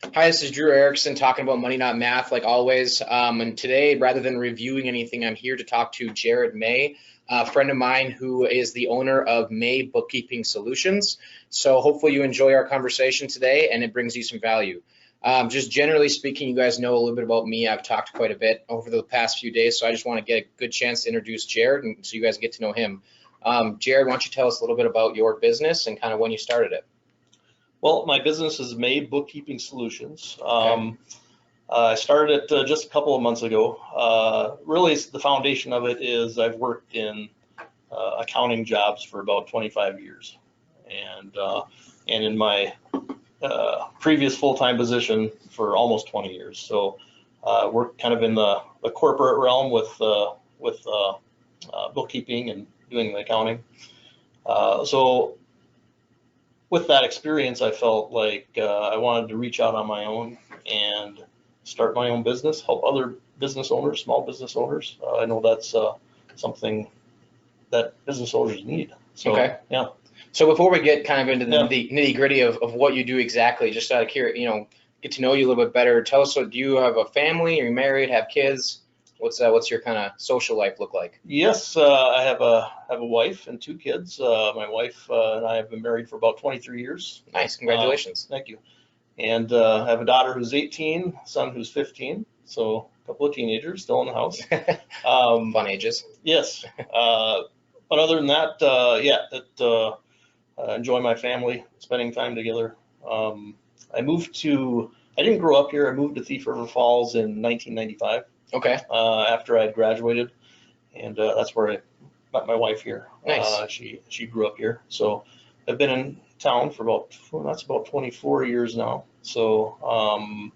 Hi, this is Drew Erickson talking about money, not math, like always. And today, rather than reviewing anything, I'm here to talk to Jared May, a friend of mine who is the owner of May Bookkeeping Solutions. So hopefully you enjoy our conversation today and it brings you some value. Just generally speaking, you guys know a little bit about me. I've talked quite a bit over the past few days, so I just want to get a good chance to introduce Jared and so you guys get to know him. Jared, why don't you tell us a little bit about your business and kind of when you started it? Well, my business is May Bookkeeping Solutions. Okay. I started it just a couple of months ago. Really, the foundation of it is I've worked in accounting jobs for about 25 years, and in my previous full-time position for almost 20 years. So, worked kind of in the corporate realm with bookkeeping and doing the accounting. So with that experience, I felt like I wanted to reach out on my own and start my own business, help other business owners, small business owners. I know that's something that business owners need. So, Okay. yeah. So before we get kind of into the Yeah. nitty gritty of what you do exactly, just out of curiosity, get to know you a little bit better. Tell us, so do you have a family? Are you married? Have kids? What's your kind of social life look like? Yes, I have a wife and two kids. My wife and I have been married for about 23 years. Nice, congratulations. Thank you. And I have a daughter who's 18, son who's 15. So a couple of teenagers still in the house. Fun ages. Yes. But other than that, enjoy my family, spending time together. I didn't grow up here. I moved to Thief River Falls in 1995 Okay, after I had graduated, and that's where I met my wife here. nice. She grew up here, so I've been in town for that's about 24 years now. So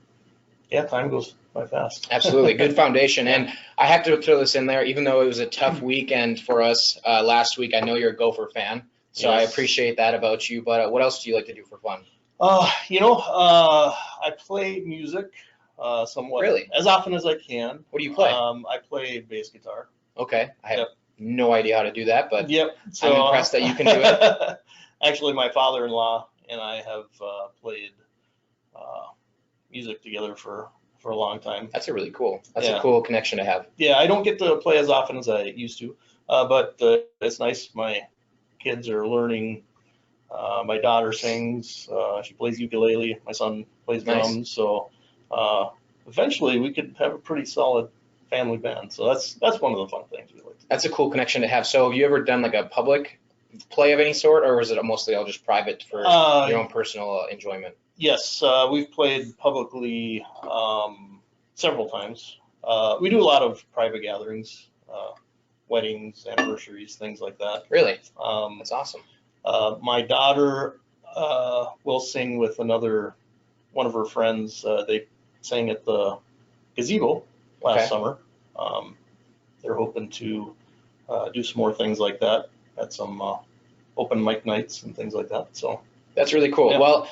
yeah, time goes by fast. Absolutely, good foundation. Yeah. And I have to throw this in there, even though it was a tough weekend for us last week. I know you're a Gopher fan, so I Yes. appreciate that about you. But what else do you like to do for fun? I play music somewhat Really? as often as I can. What do you play? I play bass guitar. Okay, I have Yep. no idea how to do that, but Yep. I'm impressed that you can do it. Actually, my father-in-law and I have played uh, music together for a long time. That's That's a Yeah. cool connection to have. Yeah, I don't get to play as often as I used to, but it's nice. My kids are learning. My daughter sings. She plays ukulele. My son plays Nice. drums. So uh, eventually, we could have a pretty solid family band. So that's one of the fun things we like to do. That's a cool connection to have. So have you ever done like a public play of any sort, or is it mostly all just private for your own personal enjoyment? Yes, we've played publicly several times. We do a lot of private gatherings, weddings, anniversaries, things like that. Really? Um, That's awesome. my daughter will sing with one of her friends. They sang at the gazebo last Okay. summer. They're hoping to do some more things like that at some open mic nights and things like that. So That's really cool. yeah. Well,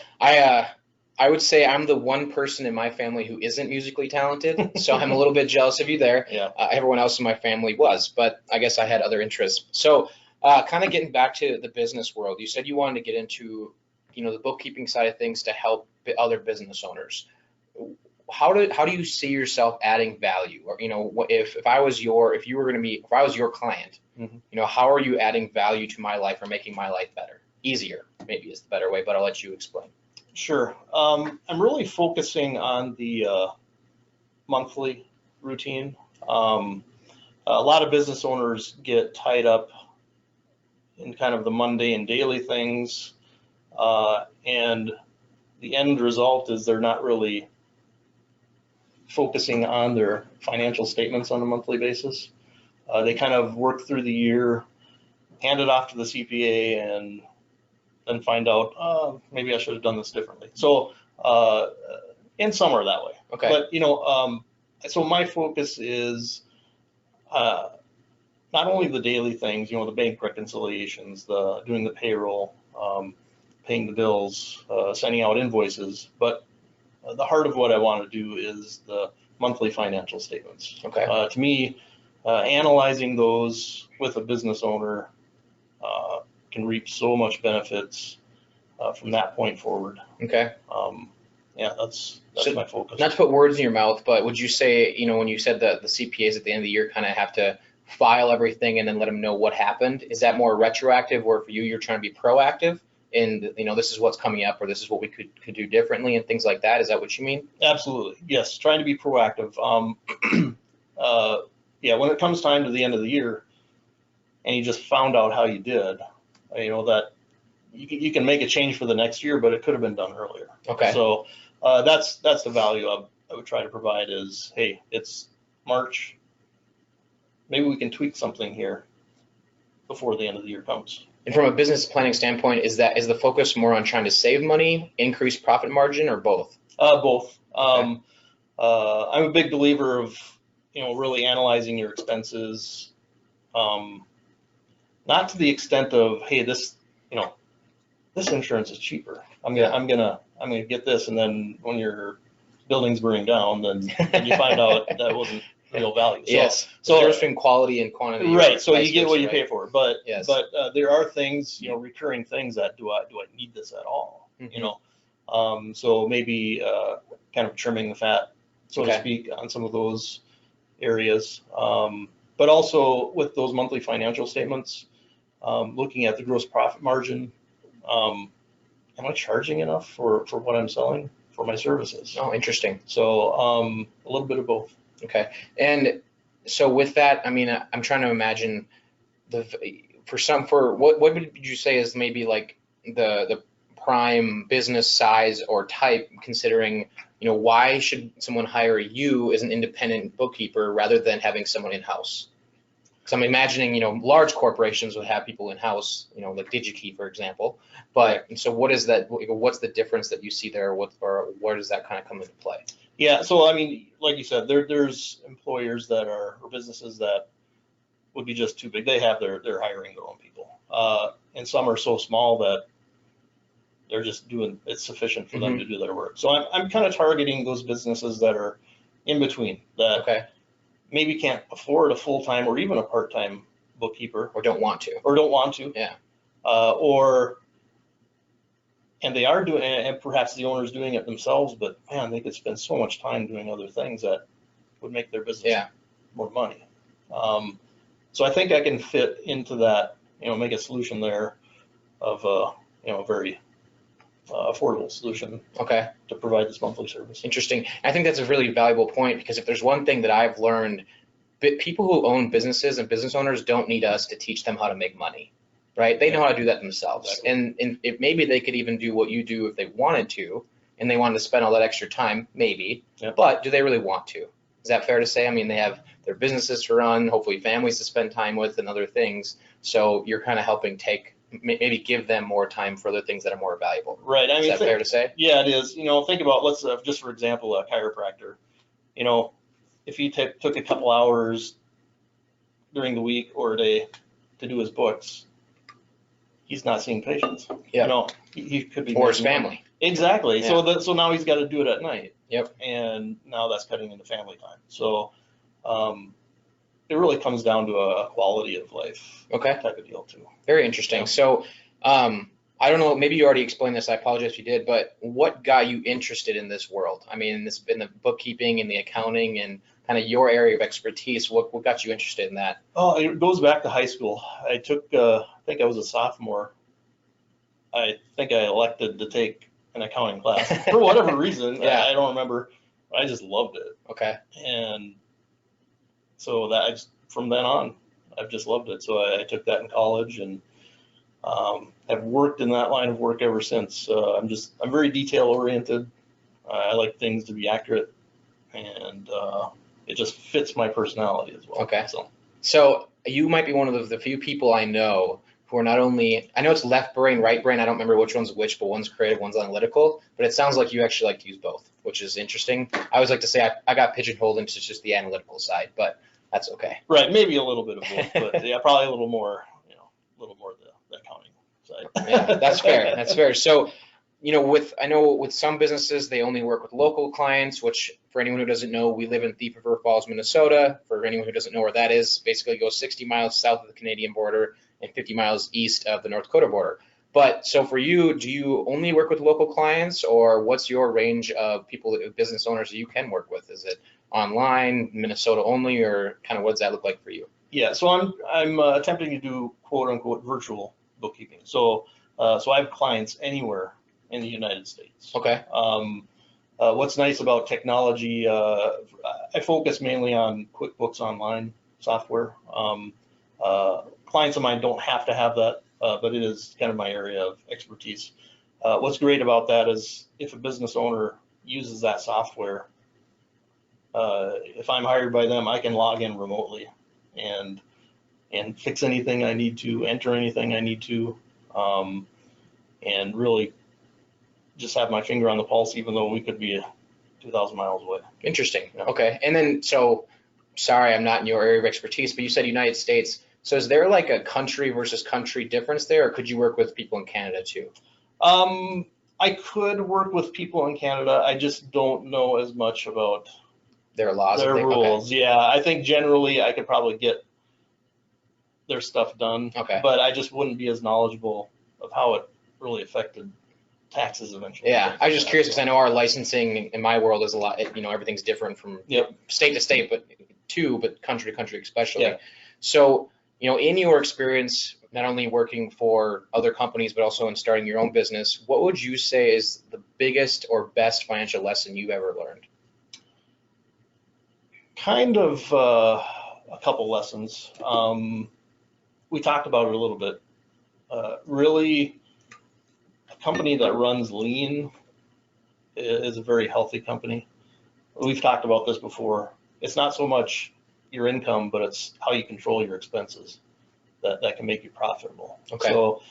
I would say I'm the one person in my family who isn't musically talented, so I'm a little bit jealous of you there. Yeah. Everyone else in my family was, but I guess I had other interests. So, kind of getting back to the business world, you said you wanted to get into, the bookkeeping side of things to help other business owners. How do you see yourself adding value? Or, if I was if I was your client, Mhm. how are you adding value to my life or making my life better? Easier, maybe is the better way, but I'll let you explain. Sure. I'm really focusing on the monthly routine. A lot of business owners get tied up in kind of the mundane daily things, and the end result is they're not really focusing on their financial statements on a monthly basis. They kind of work through the year, hand it off to the CPA, and then find out, maybe I should have done this differently. So, in some are that way. Okay. But, so my focus is uh, not only the daily things, the bank reconciliations, doing the payroll, paying the bills, sending out invoices, but the heart of what I want to do is the monthly financial statements. Okay. To me, analyzing those with a business owner can reap so much benefits from that point forward. Okay. yeah, that's So, my focus. not to put words in your mouth, but would you say, when you said that the CPAs at the end of the year kind of have to file everything and then let them know what happened, is that more retroactive, or for you, you're trying to be proactive and, this is what's coming up, or this is what we could do differently and things like that? Is that what you mean? Absolutely, yes, trying to be proactive. Yeah, when it comes time to the end of the year and you just found out how you did, that you can make a change for the next year, but it could have been done earlier. Okay. So that's the value I would try to provide is, hey, it's March, maybe we can tweak something here before the end of the year comes. And from a business planning standpoint, is the focus more on trying to save money, increase profit margin, or both? Both. Okay. I'm a big believer of, really analyzing your expenses, not to the extent of, hey, this insurance is cheaper. I'm gonna get this, and then when your building's burning down, then you find out that wasn't real value. So, yes. So there's between quality and quantity. Right. So you get what you pay for. But yes. There are things, recurring things that do I need this at all? Mm-hmm. So maybe kind of trimming the fat, so Okay. to speak, on some of those areas. But also with those monthly financial statements, looking at the gross profit margin. Am I charging enough for what I'm selling for my services? Oh, interesting. So a little bit of both. Okay. And so with that, I'm trying to imagine what would you say is maybe like the prime business size or type, considering, why should someone hire you as an independent bookkeeper rather than having someone in-house? Because I'm imagining, large corporations would have people in-house, like DigiKey, for example. But so what is that? What's the difference that you see there? Or where does that kind of come into play? Yeah. So, like you said, there's employers or businesses that would be just too big. They're hiring their own people. And some are so small that they're just it's sufficient for them to do their work. So I'm kind of targeting those businesses that are in between, that okay. maybe can't afford a full-time or even a part-time bookkeeper, or don't want to. Yeah. And they are doing, and perhaps the owner's doing it themselves, but man, they could spend so much time doing other things that would make their business more money. So I think I can fit into that, make a solution there of a very affordable solution. Okay. To provide this monthly service. Interesting. I think that's a really valuable point, because if there's one thing that I've learned, people who own businesses and business owners don't need us to teach them how to make money, right? They know how to do that themselves. Exactly. And if maybe they could even do what you do if they wanted to, and they wanted to spend all that extra time, maybe. Yep. But do they really want to? Is that fair to say? They have their businesses to run, hopefully families to spend time with, and other things. So you're kind of helping maybe give them more time for other things that are more valuable. Right. Is that fair to say? Yeah, it is. Think about, let's just for example, a chiropractor. If he took a couple hours during the week or a day to do his books, he's not seeing patients. Yeah. He could be. Or his family. Exactly. Yeah. So now he's got to do it at night. Yep. And now that's cutting into family time. So it really comes down to a quality of life type of deal too. Very interesting. Yeah. So I don't know, maybe you already explained this, I apologize if you did, but what got you interested in this world? In the bookkeeping and the accounting and kind of your area of expertise, what got you interested in that? Oh, it goes back to high school. I took, I think I was a sophomore. I think I elected to take an accounting class for whatever reason. Yeah. I don't remember. I just loved it. Okay. And so from then on, I've just loved it. So I took that in college and have worked in that line of work ever since. I'm very detail oriented. I like things to be accurate, and it just fits my personality as well. Okay. So you might be one of the few people I know who are not only, I know it's left brain, right brain, I don't remember which one's which, but one's creative, one's analytical, but it sounds like you actually like to use both, which is interesting. I always like to say I got pigeonholed into just the analytical side, but that's okay. Right, maybe a little bit of both, but yeah, probably a little more the accounting side. Yeah, that's fair. That's fair. So, I know with some businesses, they only work with local clients, which for anyone who doesn't know, we live in Thief River Falls, Minnesota. For anyone who doesn't know where that is, basically goes 60 miles south of the Canadian border and 50 miles east of the North Dakota border. But so for you, do you only work with local clients, or what's your range of people, business owners that you can work with? Is it online, Minnesota only, or kind of what does that look like for you? Yeah, so I'm attempting to do quote unquote virtual bookkeeping. So I have clients anywhere in the United States. Okay. What's nice about technology, I focus mainly on QuickBooks Online software. Clients of mine don't have to have that, but it is kind of my area of expertise. What's great about that is if a business owner uses that software, if I'm hired by them, I can log in remotely and fix anything I need to, enter anything I need to, and really just have my finger on the pulse, even though we could be 2,000 miles away. Interesting. Okay. And then, so sorry, I'm not in your area of expertise, but you said United States. So is there like a country versus country difference there, or could you work with people in Canada too? I could work with people in Canada. I just don't know as much about their laws, their rules. Okay. Yeah, I think generally I could probably get their stuff done. Okay. But I just wouldn't be as knowledgeable of how it really affected taxes eventually. Yeah, I was just curious because I know our licensing in my world is a lot, everything's different from state to state, but country to country especially. Yeah. So, in your experience, not only working for other companies, but also in starting your own business, what would you say is the biggest or best financial lesson you've ever learned? Kind of a couple lessons. We talked about it a little bit. Really, a company that runs lean is a very healthy company. We've talked about this before. It's not so much your income, but it's how you control your expenses that can make you profitable. Okay. So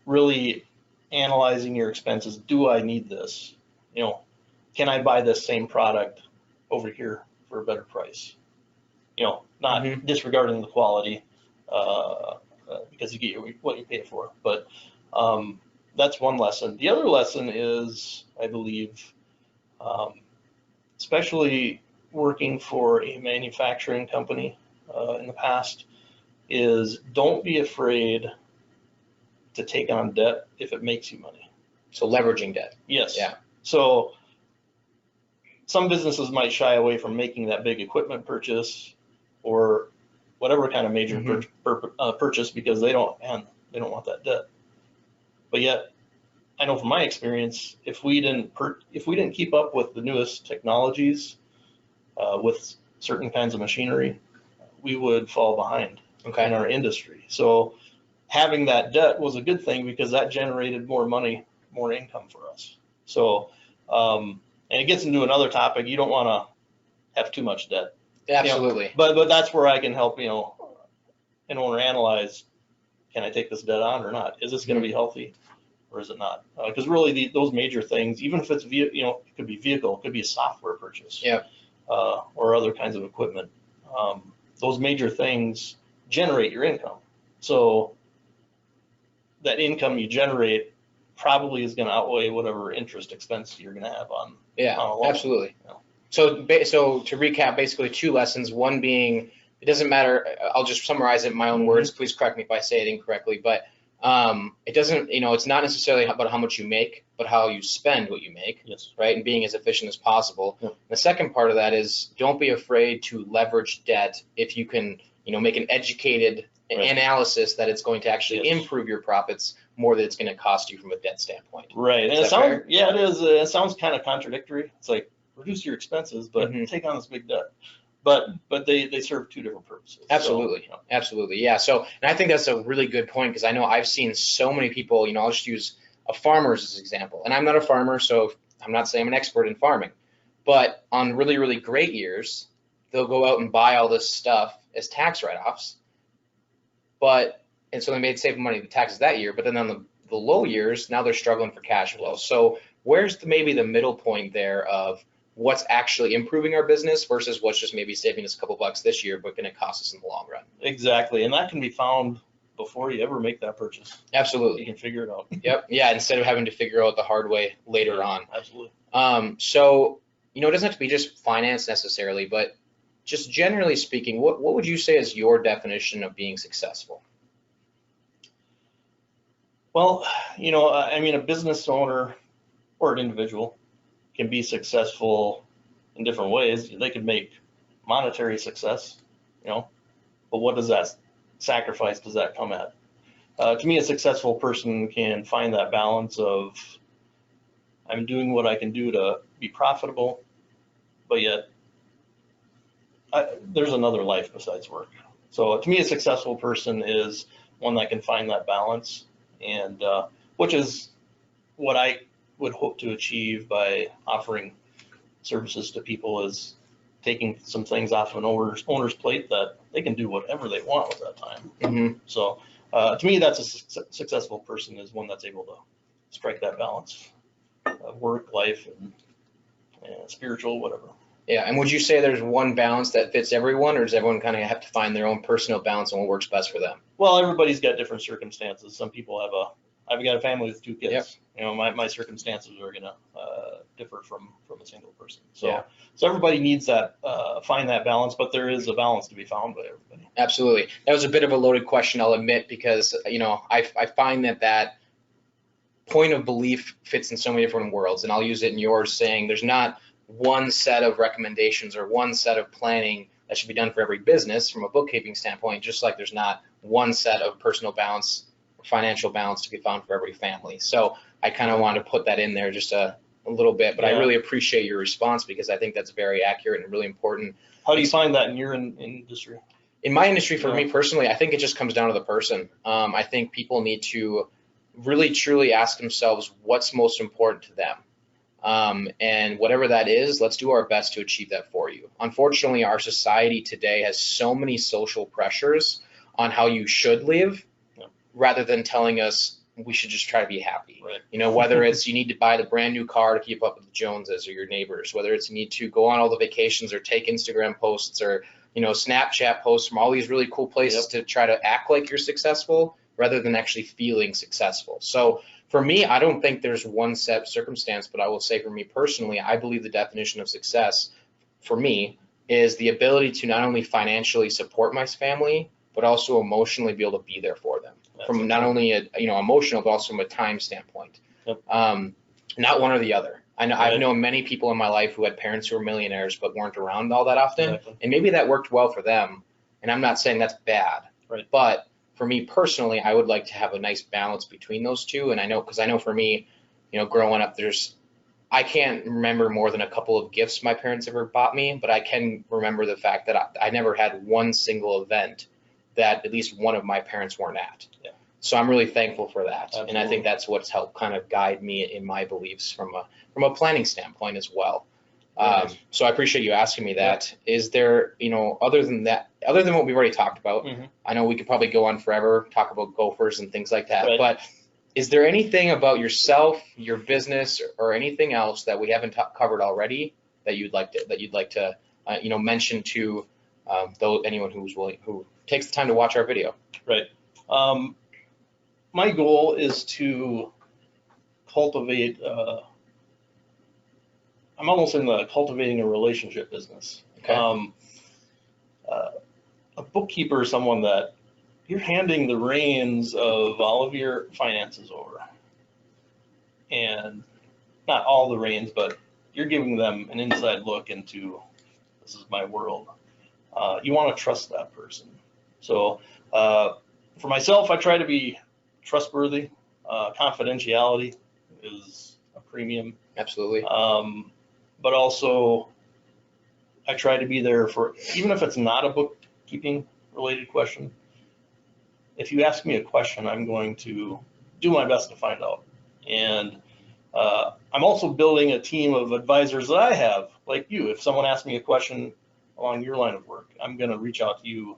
really analyzing your expenses. Do I need this? Can I buy this same product over here for a better price? Not disregarding the quality because you get what you pay for. But that's one lesson. The other lesson is, I believe, especially working for a manufacturing company in the past, is don't be afraid to take on debt if it makes you money. So leveraging debt. Yes. Yeah. So some businesses might shy away from making that big equipment purchase or whatever kind of major purchase because they don't want that debt. But yet, I know from my experience, if we didn't keep up with the newest technologies, with certain kinds of machinery, we would fall behind in our industry. So having that debt was a good thing because that generated more money, more income for us. So, and it gets into another topic. You don't want to have too much debt. Absolutely. But that's where I can help, an owner analyze, can I take this debt on or not? Is this going to be healthy or is it not? Because really those major things, even if it's, it could be vehicle, it could be a software purchase. Yeah. Or other kinds of equipment. Those major things generate your income. So that income you generate probably is going to outweigh whatever interest expense you're going to have on. Yeah, on a loan. absolutely. So to recap, basically two lessons. One being, it doesn't matter. I'll just summarize it in my own words. Please correct me if I say it incorrectly. But it doesn't, it's not necessarily about how much you make, but how you spend what you make. Yes. Right, and being as efficient as possible. Yeah. The second part of that is don't be afraid to leverage debt if you can, make an educated analysis that it's going to actually improve your profits more than it's going to cost you from a debt standpoint. Right, and it sounds, it is. It sounds kind of contradictory. It's like reduce your expenses, but take on this big debt. But they serve two different purposes. Absolutely, so, absolutely, yeah. So, and I think that's a really good point because I know I've seen so many people. I'll just use a farmer as an example, and I'm not a farmer, so I'm not saying I'm an expert in farming. But on really, really great years, they'll go out and buy all this stuff as tax write-offs. And so they made save money with taxes that year. But then on the low years, now they're struggling for cash flow. So where's maybe the middle point there of what's actually improving our business versus what's just maybe saving us a couple bucks this year, but going to cost us in the long run? Exactly, and that can be found before you ever make that purchase. Absolutely, you can figure it out. Yep, yeah. Instead of having to figure out the hard way later on. Absolutely. So it doesn't have to be just finance necessarily, but just generally speaking, what would you say is your definition of being successful? Well, I mean, a business owner or an individual can be successful in different ways. They could make monetary success, but what does that sacrifice does that come at? To me, a successful person can find that balance of I'm doing what I can do to be profitable, but yet there's another life besides work. So to me, a successful person is one that can find that balance, and which is what I would hope to achieve by offering services to people, is taking some things off an owner's plate that they can do whatever they want with that time. Mm-hmm. So to me, that's a successful person, is one that's able to strike that balance of work, life, and spiritual, whatever. Yeah, and would you say there's one balance that fits everyone, or does everyone kind of have to find their own personal balance on what works best for them? Well, everybody's got different circumstances. Some people I've got a family with 2 kids. Yep. My circumstances are gonna differ from a single person. So Yeah. so everybody needs that find that balance, but there is a balance to be found by everybody. Absolutely. That was a bit of a loaded question, I'll admit, because I find that point of belief fits in so many different worlds, and I'll use it in yours, saying there's not one set of recommendations or one set of planning that should be done for every business from a bookkeeping standpoint, just like there's not one set of personal balance, financial balance to be found for every family. So I kind of wanted to put that in there just a little bit, but I really appreciate your response, because I think that's very accurate and really important. How do you find that in your industry? In my industry, for me personally, I think it just comes down to the person. I think people need to really truly ask themselves what's most important to them. And whatever that is, let's do our best to achieve that for you. Unfortunately, our society today has so many social pressures on how you should live, rather than telling us we should just try to be happy. Right. Whether it's you need to buy the brand new car to keep up with the Joneses or your neighbors, whether it's you need to go on all the vacations or take Instagram posts or Snapchat posts from all these really cool places to try to act like you're successful, rather than actually feeling successful. So for me, I don't think there's one set circumstance, but I will say for me personally, I believe the definition of success for me is the ability to not only financially support my family, but also emotionally be able to be there for them. From not only emotional, but also from a time standpoint. Not one or the other. I know I've known many people in my life who had parents who were millionaires but weren't around all that often, and maybe that worked well for them. And I'm not saying that's bad, but for me personally, I would like to have a nice balance between those two. And I know for me, growing up, I can't remember more than a couple of gifts my parents ever bought me, but I can remember the fact that I never had one single event that at least one of my parents weren't at. So I'm really thankful for that. Absolutely. And I think that's what's helped kind of guide me in my beliefs from a planning standpoint as well. So I appreciate you asking me that. Is there, other than what we've already talked about, I know we could probably go on forever, talk about gophers and things like that, but is there anything about yourself, your business, or anything else that we haven't covered already that you'd like to mention to anyone who takes the time to watch our video? Right. My goal is to cultivate, I'm almost in the cultivating a relationship business. Okay. A bookkeeper is someone that you're handing the reins of all of your finances over. And not all the reins, but you're giving them an inside look into, this is my world. You want to trust that person. So for myself, I try to be trustworthy. Confidentiality is a premium. Absolutely. But also, I try to be there for, even if it's not a bookkeeping related question. If you ask me a question, I'm going to do my best to find out. And I'm also building a team of advisors that I have, like you. If someone asks me a question along your line of work, I'm going to reach out to you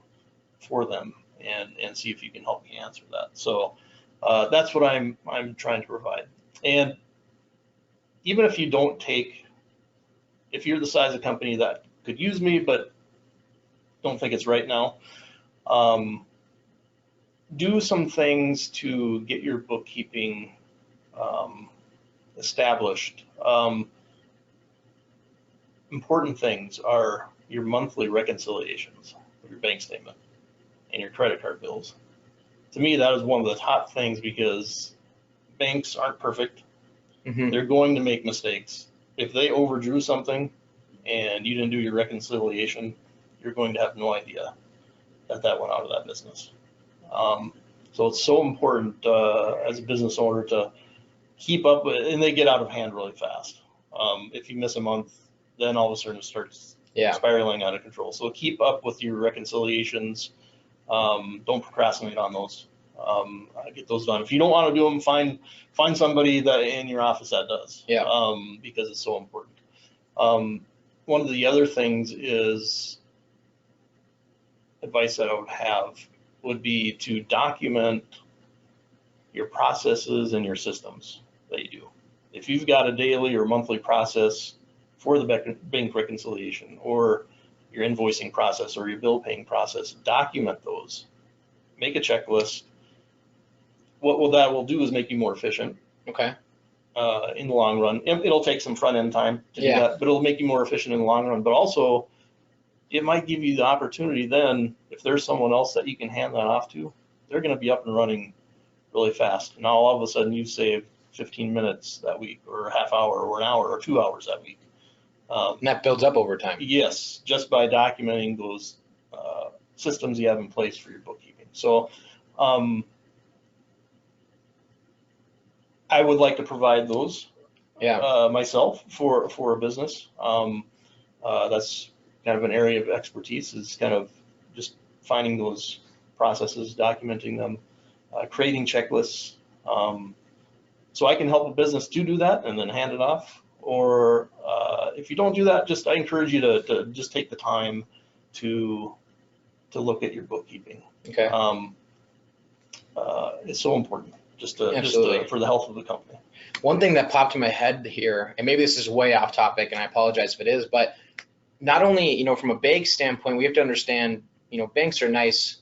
for them and see if you can help me answer that. So that's what I'm trying to provide. And even if you don't if you're the size of company that could use me but don't think it's right now, do some things to get your bookkeeping established. Important things are your monthly reconciliations of your bank statement and your credit card bills. To me, that is one of the top things, because banks aren't perfect. Mhm. They're going to make mistakes. If they overdrew something and you didn't do your reconciliation, you're going to have no idea that went out of that business. So it's so important as a business owner to keep up with, and they get out of hand really fast. If you miss a month, then all of a sudden it starts spiraling out of control. So keep up with your reconciliations. Don't procrastinate on those. Get those done. If you don't want to do them, find somebody that in your office that does. Because it's so important. One of the other things is advice that I would have would be to document your processes and your systems that you do. If you've got a daily or monthly process for the bank reconciliation or your invoicing process or your bill paying process, document those. Make a checklist. What that will do is make you more efficient. Okay. In the long run, it'll take some front end time to do that, but it'll make you more efficient in the long run. But also, it might give you the opportunity then, if there's someone else that you can hand that off to, they're going to be up and running really fast. Now all of a sudden you've saved 15 minutes that week, or a half hour, or an hour, or 2 hours that week. And that builds up over time. Yes, just by documenting those systems you have in place for your bookkeeping. So I would like to provide those myself for a business. That's kind of an area of expertise, is kind of just finding those processes, documenting them, creating checklists. So I can help a business to do that and then hand it off. Or if you don't do that, I encourage you to just take the time to look at your bookkeeping. Okay. It's so important just for the health of the company. One thing that popped in my head here, and maybe this is way off topic, and I apologize if it is, but not only, from a bank standpoint, we have to understand, banks are nice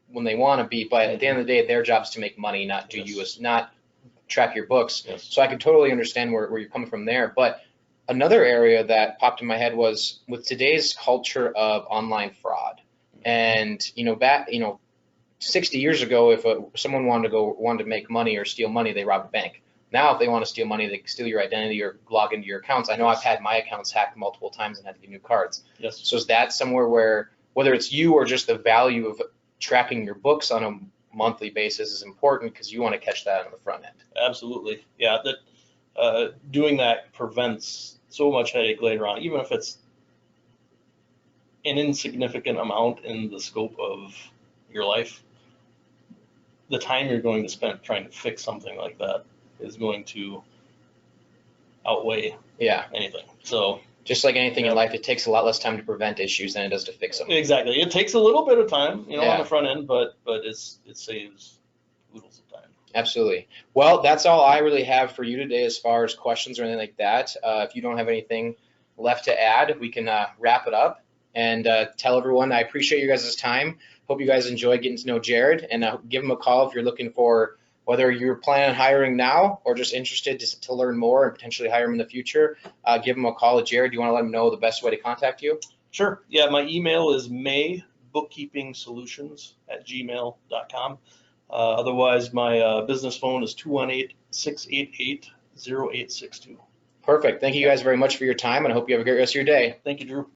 when they want to be, but at the end of the day, their job is to make money, not not track your books. Yes. So I can totally understand where you're coming from there. But another area that popped in my head was with today's culture of online fraud, and 60 years ago, if someone wanted to make money or steal money, they robbed a bank. Now, if they want to steal money, they can steal your identity or log into your accounts. I know I've had my accounts hacked multiple times and had to get new cards. Yes. So is that somewhere where, whether it's you or just the value of tracking your books on a monthly basis is important because you want to catch that on the front end? Absolutely. Yeah. Doing that prevents so much headache later on, even if it's an insignificant amount in the scope of your life. The time you're going to spend trying to fix something like that is going to outweigh anything. So just like anything in life, it takes a lot less time to prevent issues than it does to fix them. Exactly. It takes a little bit of time, on the front end, but it saves oodles of time. Absolutely. Well, that's all I really have for you today as far as questions or anything like that. If you don't have anything left to add, we can wrap it up and tell everyone I appreciate you guys' time. Hope you guys enjoy getting to know Jared, and give him a call if you're looking for, whether you're planning on hiring now or just interested to learn more and potentially hire him in the future. Give him a call at Jared. Do you want to let him know the best way to contact you? Sure. Yeah, my email is maybookkeepingsolutions@gmail.com. Otherwise, my business phone is 218-688-0862. Perfect. Thank you guys very much for your time, and I hope you have a great rest of your day. Thank you, Drew.